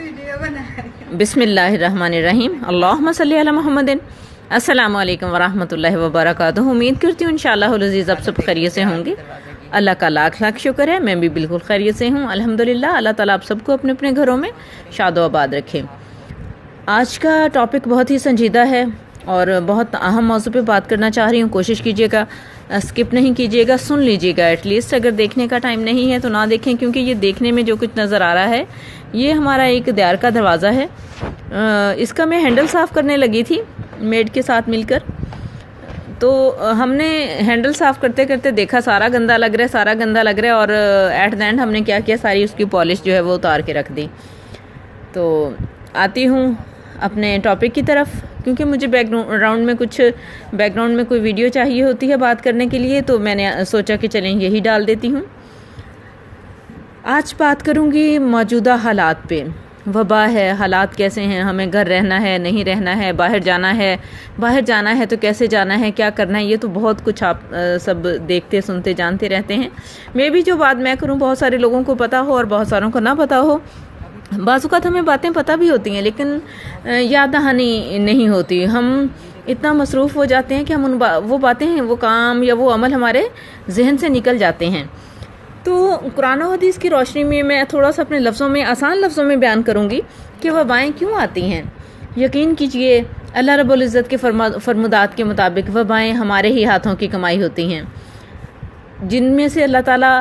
بسم اللہ الرحمن الرحیم، اللہم صلی علی محمد۔ السلام علیکم ورحمۃ اللہ وبرکاتہ۔ امید کرتی ہوں انشاءاللہ العزیز آپ سب خیریت سے ہوں گے۔ اللہ کا لاکھ لاکھ شکر ہے، میں بھی بالکل خیریت سے ہوں الحمدللہ۔ اللہ تعالیٰ آپ سب کو اپنے اپنے گھروں میں شاد و آباد رکھے۔ آج کا ٹاپک بہت ہی سنجیدہ ہے اور بہت اہم موضوع پہ بات کرنا چاہ رہی ہوں۔ کوشش کیجیے گا، اسکپ نہیں کیجیے گا، سن لیجیے گا ایٹ لیسٹ۔ اگر دیکھنے کا ٹائم نہیں ہے تو نہ دیکھیں، کیونکہ یہ دیکھنے میں جو کچھ نظر آ رہا ہے یہ ہمارا ایک دیار کا دروازہ ہے۔ اس کا میں ہینڈل صاف کرنے لگی تھی میڈ کے ساتھ مل کر، تو ہم نے ہینڈل صاف کرتے کرتے دیکھا سارا گندا لگ رہا ہے اور ایٹ دا اینڈ ہم نے کیا کیا، ساری اس کی پالش جو ہے وہ اتار کے رکھ دی۔ تو آتی ہوں اپنے ٹاپک کی طرف، کیونکہ مجھے بیک گراؤنڈ میں کوئی ویڈیو چاہیے ہوتی ہے بات کرنے کے لیے، تو میں نے سوچا کہ چلیں یہی ڈال دیتی ہوں۔ آج بات کروں گی موجودہ حالات پہ۔ وبا ہے، حالات کیسے ہیں، ہمیں گھر رہنا ہے نہیں رہنا ہے، باہر جانا ہے تو کیسے جانا ہے، کیا کرنا ہے، یہ تو بہت کچھ آپ سب دیکھتے سنتے جانتے رہتے ہیں۔ میں بھی جو بات میں کروں بہت سارے لوگوں کو پتہ ہو اور بہت ساروں کو نہ پتہ ہو۔ بعض اوقات ہمیں باتیں پتہ بھی ہوتی ہیں لیکن یاد دہانی نہیں ہوتی۔ ہم اتنا مصروف ہو جاتے ہیں کہ ہم وہ باتیں ہیں، وہ کام یا وہ عمل ہمارے ذہن سے نکل جاتے ہیں۔ تو قرآن و حدیث کی روشنی میں تھوڑا سا اپنے آسان لفظوں میں بیان کروں گی کہ وبائیں کیوں آتی ہیں۔ یقین کیجئے اللہ رب العزت کے فرمودات کے مطابق وبائیں ہمارے ہی ہاتھوں کی کمائی ہوتی ہیں، جن میں سے اللہ تعالیٰ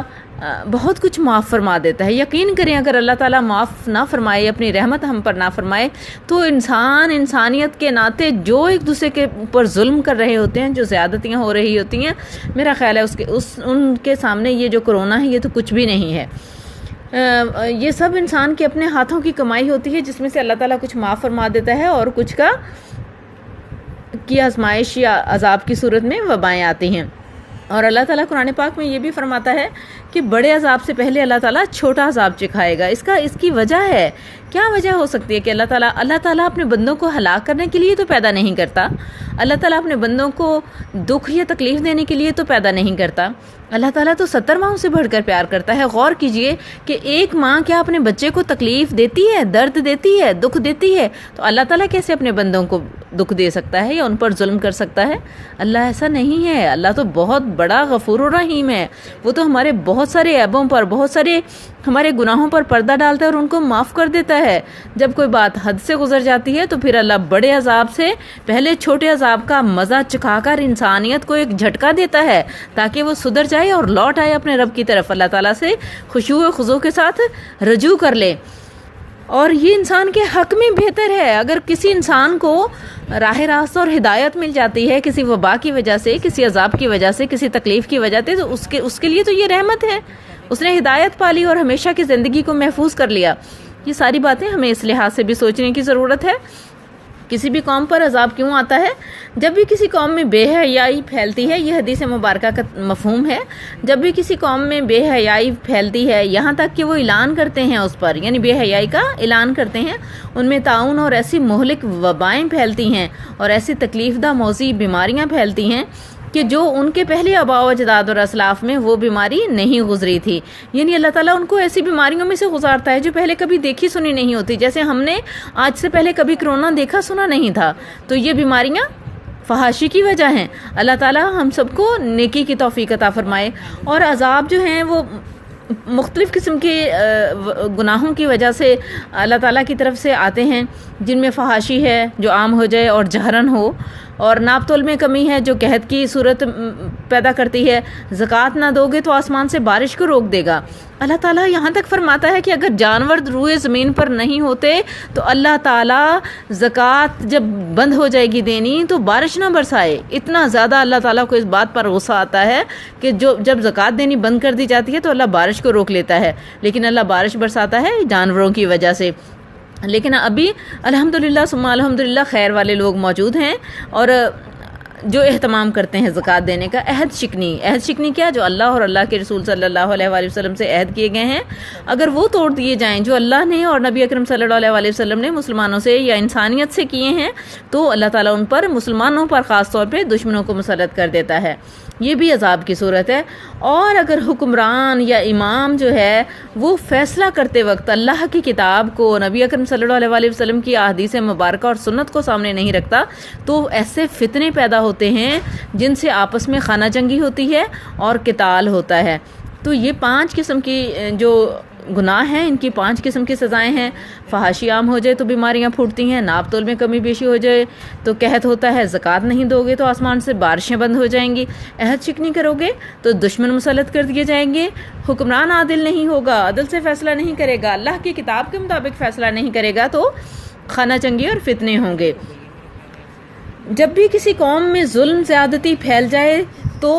بہت کچھ معاف فرما دیتا ہے۔ یقین کریں اگر اللہ تعالیٰ معاف نہ فرمائے، اپنی رحمت ہم پر نہ فرمائے، تو انسانیت کے ناطے جو ایک دوسرے کے اوپر ظلم کر رہے ہوتے ہیں، جو زیادتیاں ہو رہی ہوتی ہیں، میرا خیال ہے ان کے سامنے یہ جو کرونا ہے یہ تو کچھ بھی نہیں ہے۔ یہ سب انسان کے اپنے ہاتھوں کی کمائی ہوتی ہے، جس میں سے اللہ تعالیٰ کچھ معاف فرما دیتا ہے اور کچھ کی آزمائش یا عذاب کی صورت میں وبائیں آتی ہیں۔ اور اللہ تعالیٰ قرآن پاک میں یہ بھی فرماتا ہے کہ بڑے عذاب سے پہلے اللہ تعالیٰ چھوٹا عذاب چکھائے گا۔ اس کی وجہ ہے، کیا وجہ ہو سکتی ہے کہ اللہ تعالیٰ اپنے بندوں کو ہلاک کرنے کے لیے تو پیدا نہیں کرتا، اللہ تعالیٰ اپنے بندوں کو دکھ یا تکلیف دینے کے لیے تو پیدا نہیں کرتا۔ اللہ تعالیٰ تو 70 ماہوں سے بڑھ کر پیار کرتا ہے۔ غور کیجئے کہ ایک ماں کیا اپنے بچے کو تکلیف دیتی ہے، درد دیتی ہے، دکھ دیتی ہے، تو اللہ تعالیٰ کیسے اپنے بندوں کو دکھ دے سکتا ہے یا ان پر ظلم کر سکتا ہے؟ اللہ ایسا نہیں ہے۔ اللہ تو بہت بڑا غفور و رحیم ہے۔ وہ تو ہمارے بہت سارے عیبوں پر، بہت سارے ہمارے گناہوں پر پردہ ڈالتا ہے اور ان کو معاف کر دیتا ہے۔ جب کوئی بات حد سے گزر جاتی ہے تو پھر اللہ بڑے عذاب سے پہلے چھوٹے عذاب کا مزہ چکھا کر انسانیت کو ایک جھٹکا دیتا ہے تاکہ وہ سدھر جائے اور لوٹ آئے اپنے رب کی طرف، اللہ تعالیٰ سے خشوع و خضوع کے ساتھ رجوع کر لے۔ اور یہ انسان کے حق میں بہتر ہے۔ اگر کسی انسان کو راہ راست اور ہدایت مل جاتی ہے کسی وبا کی وجہ سے، کسی عذاب کی وجہ سے، کسی تکلیف کی وجہ سے، تو اس کے لیے تو یہ رحمت ہے۔ اس نے ہدایت پالی اور ہمیشہ کی زندگی کو محفوظ کر لیا۔ یہ ساری باتیں ہمیں اس لحاظ سے بھی سوچنے کی ضرورت ہے۔ کسی بھی قوم پر عذاب کیوں آتا ہے؟ جب بھی کسی قوم میں بے حیائی پھیلتی ہے، یہ حدیث مبارکہ کا مفہوم ہے، جب بھی کسی قوم میں بے حیائی پھیلتی ہے، یہاں تک کہ وہ اعلان کرتے ہیں اس پر، یعنی بے حیائی کا اعلان کرتے ہیں، ان میں طاعون اور ایسی مہلک وبائیں پھیلتی ہیں اور ایسی تکلیف دہ موذی بیماریاں پھیلتی ہیں کہ جو ان کے پہلے آباء و اجداد اور اسلاف میں وہ بیماری نہیں گزری تھی۔ یعنی اللہ تعالیٰ ان کو ایسی بیماریوں میں سے گزارتا ہے جو پہلے کبھی دیکھی سنی نہیں ہوتی۔ جیسے ہم نے آج سے پہلے کبھی کرونا دیکھا سنا نہیں تھا، تو یہ بیماریاں فحاشی کی وجہ ہیں۔ اللہ تعالیٰ ہم سب کو نیکی کی توفیق عطا فرمائے۔ اور عذاب جو ہیں وہ مختلف قسم کے گناہوں کی وجہ سے اللہ تعالیٰ کی طرف سے آتے ہیں، جن میں فحاشی ہے جو عام ہو جائے اور جہرن ہو، اور ناپ تول میں کمی ہے جو قحط کی صورت پیدا کرتی ہے۔ زکوٰۃ نہ دو گے تو آسمان سے بارش کو روک دے گا۔ اللہ تعالیٰ یہاں تک فرماتا ہے کہ اگر جانور روئے زمین پر نہیں ہوتے تو اللہ تعالیٰ زکوٰۃ جب بند ہو جائے گی دینی تو بارش نہ برسائے۔ اتنا زیادہ اللہ تعالیٰ کو اس بات پر غصہ آتا ہے کہ جب زکوٰۃ دینی بند کر دی جاتی ہے تو اللہ بارش کو روک لیتا ہے، لیکن اللہ بارش برساتا ہے جانوروں کی وجہ سے۔ لیکن ابھی الحمدللہ ثم الحمدللہ خیر والے لوگ موجود ہیں اور جو اہتمام کرتے ہیں زکوٰۃ دینے کا۔ عہد شکنی کیا؟ جو اللہ اور اللہ کے رسول صلی اللہ علیہ وآلہ وسلم سے عہد کیے گئے ہیں، اگر وہ توڑ دیے جائیں جو اللہ نے اور نبی اکرم صلی اللہ علیہ وآلہ وسلم نے مسلمانوں سے یا انسانیت سے کیے ہیں، تو اللہ تعالیٰ ان پر، مسلمانوں پر خاص طور پہ، دشمنوں کو مسلط کر دیتا ہے۔ یہ بھی عذاب کی صورت ہے۔ اور اگر حکمران یا امام جو ہے وہ فیصلہ کرتے وقت اللہ کی کتاب کو، نبی اکرم صلی اللہ علیہ وسلم کی احادیث مبارکہ اور سنت کو سامنے نہیں رکھتا تو ایسے فتنے پیدا ہوتے ہیں جن سے آپس میں خانہ جنگی ہوتی ہے اور قتال ہوتا ہے۔ تو یہ 5 قسم کی جو گناہ ہیں، ان کی 5 قسم کی سزائیں ہیں۔ فحاشی عام ہو جائے تو بیماریاں پھوٹتی ہیں، ناپ تول میں کمی بیشی ہو جائے تو قحط ہوتا ہے، زکوٰۃ نہیں دو گے تو آسمان سے بارشیں بند ہو جائیں گی، عہد شکنی کرو گے تو دشمن مسلط کر دیے جائیں گے، حکمران عادل نہیں ہوگا، عدل سے فیصلہ نہیں کرے گا، اللہ کی کتاب کے مطابق فیصلہ نہیں کرے گا تو خانہ جنگی اور فتنے ہوں گے۔ جب بھی کسی قوم میں ظلم زیادتی پھیل جائے تو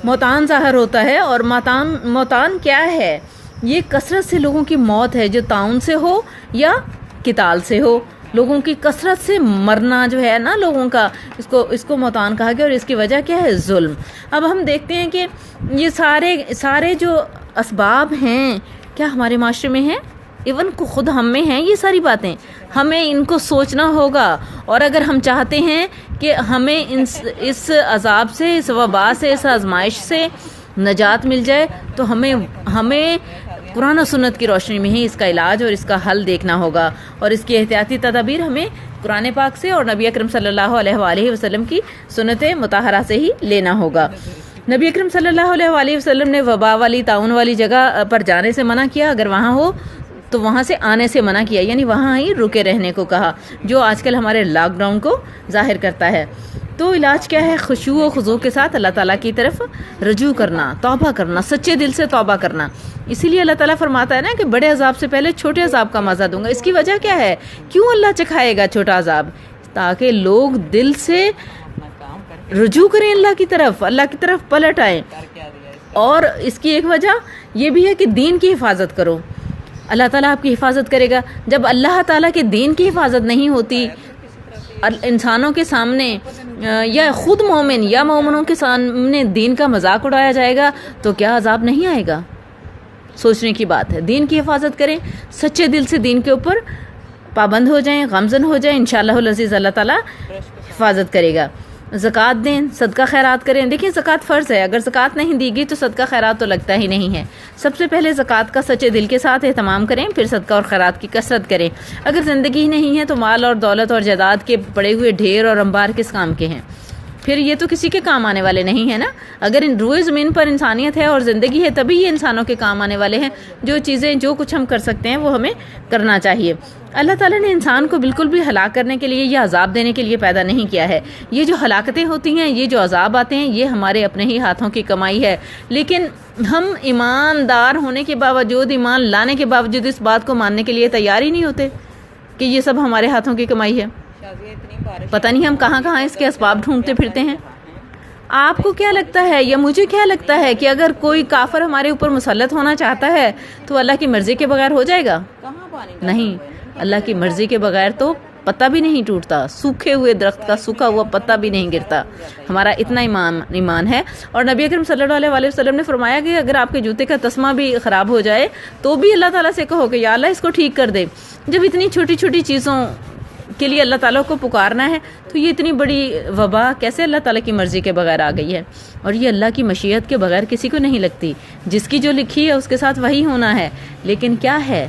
موتان ظاہر ہوتا ہے، اور موتان کیا ہے؟ یہ کثرت سے لوگوں کی موت ہے، جو طاعون سے ہو یا قتال سے ہو، لوگوں کی کثرت سے مرنا جو ہے نا لوگوں کا، اس کو موتان کہا گیا، اور اس کی وجہ کیا ہے؟ ظلم۔ اب ہم دیکھتے ہیں کہ یہ سارے جو اسباب ہیں کیا ہمارے معاشرے میں ہیں؟ ایون کو خود ہم میں ہیں یہ ساری باتیں، ہمیں ان کو سوچنا ہوگا، اور اگر ہم چاہتے ہیں کہ ہمیں اس عذاب سے، اس وبا سے، اس آزمائش سے نجات مل جائے تو ہمیں قرآن و سنت کی روشنی میں ہی اس کا علاج اور اس کا حل دیکھنا ہوگا، اور اس کی احتیاطی تدابیر ہمیں قرآن پاک سے اور نبی اکرم صلی اللہ علیہ وآلہ وسلم کی سنت مطہرہ سے ہی لینا ہوگا۔ نبی اکرم صلی اللہ علیہ وآلہ وسلم نے وبا والی، طاعون والی جگہ پر جانے سے منع کیا، اگر وہاں ہو تو وہاں سے آنے سے منع کیا، یعنی وہاں ہی رکے رہنے کو کہا، جو آج کل ہمارے لاک ڈاؤن کو ظاہر کرتا ہے۔ تو علاج کیا ہے؟ خشوع و خضوع کے ساتھ اللہ تعالیٰ کی طرف رجوع کرنا، توبہ کرنا، سچے دل سے توبہ کرنا۔ اسی لیے اللہ تعالیٰ فرماتا ہے نا کہ بڑے عذاب سے پہلے چھوٹے عذاب کا مزہ دوں گا۔ اس کی وجہ کیا ہے؟ کیوں اللہ چکھائے گا چھوٹا عذاب؟ تاکہ لوگ دل سے رجوع کریں اللہ کی طرف پلٹ آئیں۔ اور اس کی ایک وجہ یہ بھی ہے کہ دین کی حفاظت کرو، اللہ تعالیٰ آپ کی حفاظت کرے گا۔ جب اللہ تعالیٰ کے دین کی حفاظت نہیں ہوتی، انسانوں کے سامنے یا خود مومن یا مومنوں کے سامنے دین کا مذاق اڑایا جائے گا تو کیا عذاب نہیں آئے گا؟ سوچنے کی بات ہے۔ دین کی حفاظت کریں، سچے دل سے دین کے اوپر پابند ہو جائیں، غمزن ہو جائیں، انشاءاللہ العزیز اللہ تعالیٰ حفاظت کرے گا۔ زکوٰۃ دیں، صدقہ خیرات کریں۔ دیکھیں زکوٰۃ فرض ہے، اگر زکوٰۃ نہیں دی گئی تو صدقہ خیرات تو لگتا ہی نہیں ہے۔ سب سے پہلے زکوٰۃ کا سچے دل کے ساتھ اہتمام کریں، پھر صدقہ اور خیرات کی کثرت کریں۔ اگر زندگی نہیں ہے تو مال اور دولت اور جائیداد کے پڑے ہوئے ڈھیر اور انبار کس کام کے ہیں؟ پھر یہ تو کسی کے کام آنے والے نہیں ہیں نا۔ اگر روئے زمین پر انسانیت ہے اور زندگی ہے تبھی یہ انسانوں کے کام آنے والے ہیں۔ جو کچھ ہم کر سکتے ہیں وہ ہمیں کرنا چاہیے۔ اللہ تعالیٰ نے انسان کو بالکل بھی ہلاک کرنے کے لیے یا عذاب دینے کے لیے پیدا نہیں کیا ہے۔ یہ جو ہلاکتیں ہوتی ہیں، یہ جو عذاب آتے ہیں، یہ ہمارے اپنے ہی ہاتھوں کی کمائی ہے۔ لیکن ہم ایماندار ہونے کے باوجود، ایمان لانے کے باوجود اس بات کو ماننے کے لیے تیار ہی نہیں ہوتے کہ یہ سب ہمارے ہاتھوں کی کمائی ہے۔ پتہ نہیں ہم کہاں کہاں اس کے اسباب ڈھونڈتے پھرتے ہیں۔ آپ کو کیا لگتا ہے یا مجھے کیا لگتا ہے کہ اگر کوئی کافر ہمارے اوپر مسلط ہونا چاہتا ہے تو اللہ کی مرضی کے بغیر ہو جائے گا؟ نہیں، اللہ کی مرضی کے بغیر تو پتہ بھی نہیں ٹوٹتا، سوکھے ہوئے درخت کا سوکھا ہوا پتہ بھی نہیں گرتا۔ ہمارا اتنا ایمان ہے۔ اور نبی اکرم صلی اللہ علیہ وسلم نے فرمایا کہ اگر آپ کے جوتے کا تسمہ بھی خراب ہو جائے تو بھی اللہ تعالیٰ سے کہو کہ یا اللہ اس کو ٹھیک کر دے۔ جب اتنی چھوٹی چھوٹی چیزوں کے لیے اللہ تعالیٰ کو پکارنا ہے تو یہ اتنی بڑی وبا کیسے اللہ تعالیٰ کی مرضی کے بغیر آ گئی ہے؟ اور یہ اللہ کی مشیت کے بغیر کسی کو نہیں لگتی۔ جس کی جو لکھی ہے اس کے ساتھ وہی ہونا ہے۔ لیکن کیا ہے؟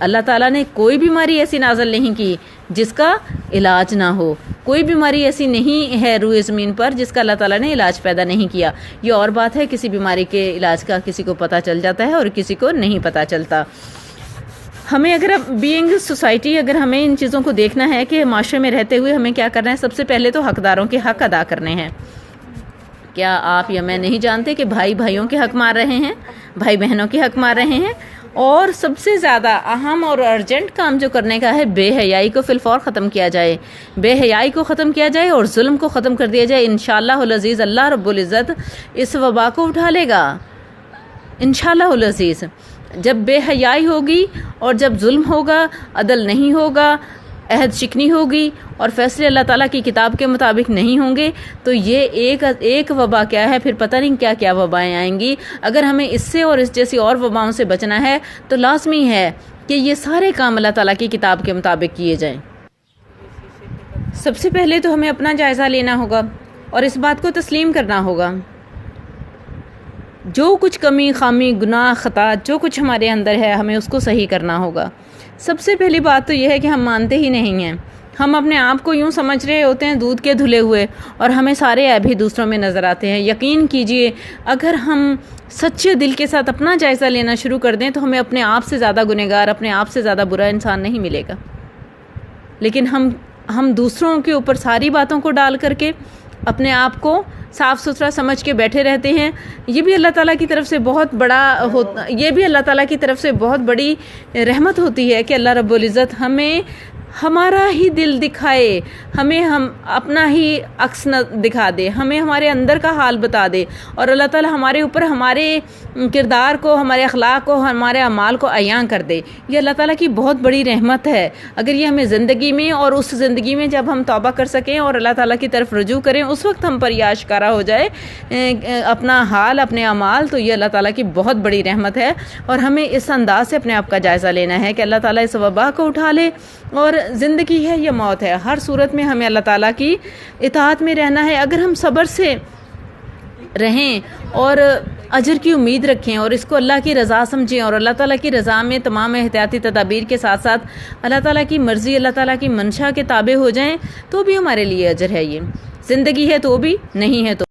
اللہ تعالیٰ نے کوئی بیماری ایسی نازل نہیں کی جس کا علاج نہ ہو، کوئی بیماری ایسی نہیں ہے روئے زمین پر جس کا اللہ تعالیٰ نے علاج پیدا نہیں کیا۔ یہ اور بات ہے کسی بیماری کے علاج کا کسی کو پتہ چل جاتا ہے اور کسی کو نہیں پتہ چلتا۔ ہمیں اگر بینگ سوسائٹی، اگر ہمیں ان چیزوں کو دیکھنا ہے کہ معاشرے میں رہتے ہوئے ہمیں کیا کرنا ہے، سب سے پہلے تو حقداروں کے حق ادا کرنے ہیں۔ کیا آپ یا میں نہیں جانتے کہ بھائی بھائیوں کے حق مار رہے ہیں، بھائی بہنوں کے حق مار رہے ہیں؟ اور سب سے زیادہ اہم اور ارجنٹ کام جو کرنے کا ہے، بے حیائی کو فی الفور ختم کیا جائے، بے حیائی کو ختم کیا جائے اور ظلم کو ختم کر دیا جائے۔ انشاءاللہ العزیز اللہ رب العزت اس وبا کو اٹھا لے گا، انشاءاللہ العزیز۔ جب بے حیائی ہوگی اور جب ظلم ہوگا، عدل نہیں ہوگا، عہد شکنی ہوگی اور فیصلے اللہ تعالیٰ کی کتاب کے مطابق نہیں ہوں گے تو یہ ایک وبا کیا ہے، پھر پتہ نہیں کیا کیا وبائیں آئیں گی۔ اگر ہمیں اس سے اور اس جیسی اور وباؤں سے بچنا ہے تو لازمی ہے کہ یہ سارے کام اللہ تعالیٰ کی کتاب کے مطابق کیے جائیں۔ سب سے پہلے تو ہمیں اپنا جائزہ لینا ہوگا اور اس بات کو تسلیم کرنا ہوگا جو کچھ کمی خامی گناہ خطا جو کچھ ہمارے اندر ہے ہمیں اس کو صحیح کرنا ہوگا۔ سب سے پہلی بات تو یہ ہے کہ ہم مانتے ہی نہیں ہیں، ہم اپنے آپ کو یوں سمجھ رہے ہوتے ہیں دودھ کے دھلے ہوئے، اور ہمیں سارے عیب ہی دوسروں میں نظر آتے ہیں۔ یقین کیجئے اگر ہم سچے دل کے ساتھ اپنا جائزہ لینا شروع کر دیں تو ہمیں اپنے آپ سے زیادہ گنہگار، اپنے آپ سے زیادہ برا انسان نہیں ملے گا، لیکن ہم دوسروں کے اوپر ساری باتوں کو ڈال کر کے اپنے آپ کو صاف ستھرا سمجھ کے بیٹھے رہتے ہیں۔ یہ بھی اللہ تعالیٰ کی طرف سے بہت بڑی رحمت ہوتی ہے کہ اللہ رب العزت ہمیں ہمارا ہی دل دکھائے، ہمیں ہم اپنا ہی عکس نہ دکھا دے، ہمیں ہمارے اندر کا حال بتا دے، اور اللہ تعالیٰ ہمارے اوپر ہمارے کردار کو، ہمارے اخلاق کو، ہمارے اعمال کو عیاں کر دے۔ یہ اللہ تعالیٰ کی بہت بڑی رحمت ہے۔ اگر یہ ہمیں زندگی میں، اور اس زندگی میں جب ہم توبہ کر سکیں اور اللہ تعالیٰ کی طرف رجوع کریں، اس وقت ہم پر یہ آشکارا ہو جائے اپنا حال، اپنے اعمال، تو یہ اللہ تعالیٰ کی بہت بڑی رحمت ہے، اور ہمیں اس انداز سے اپنے آپ کا جائزہ لینا ہے کہ اللہ تعالیٰ اس وبا کو اٹھا لے، اور زندگی ہے یا موت ہے، ہر صورت میں ہمیں اللہ تعالیٰ کی اطاعت میں رہنا ہے۔ اگر ہم صبر سے رہیں اور اجر کی امید رکھیں اور اس کو اللہ کی رضا سمجھیں، اور اللہ تعالیٰ کی رضا میں تمام احتیاطی تدابیر کے ساتھ ساتھ اللہ تعالیٰ کی مرضی، اللہ تعالیٰ کی منشا کے تابع ہو جائیں، تو بھی ہمارے لیے اجر ہے۔ یہ زندگی ہے تو بھی، نہیں ہے تو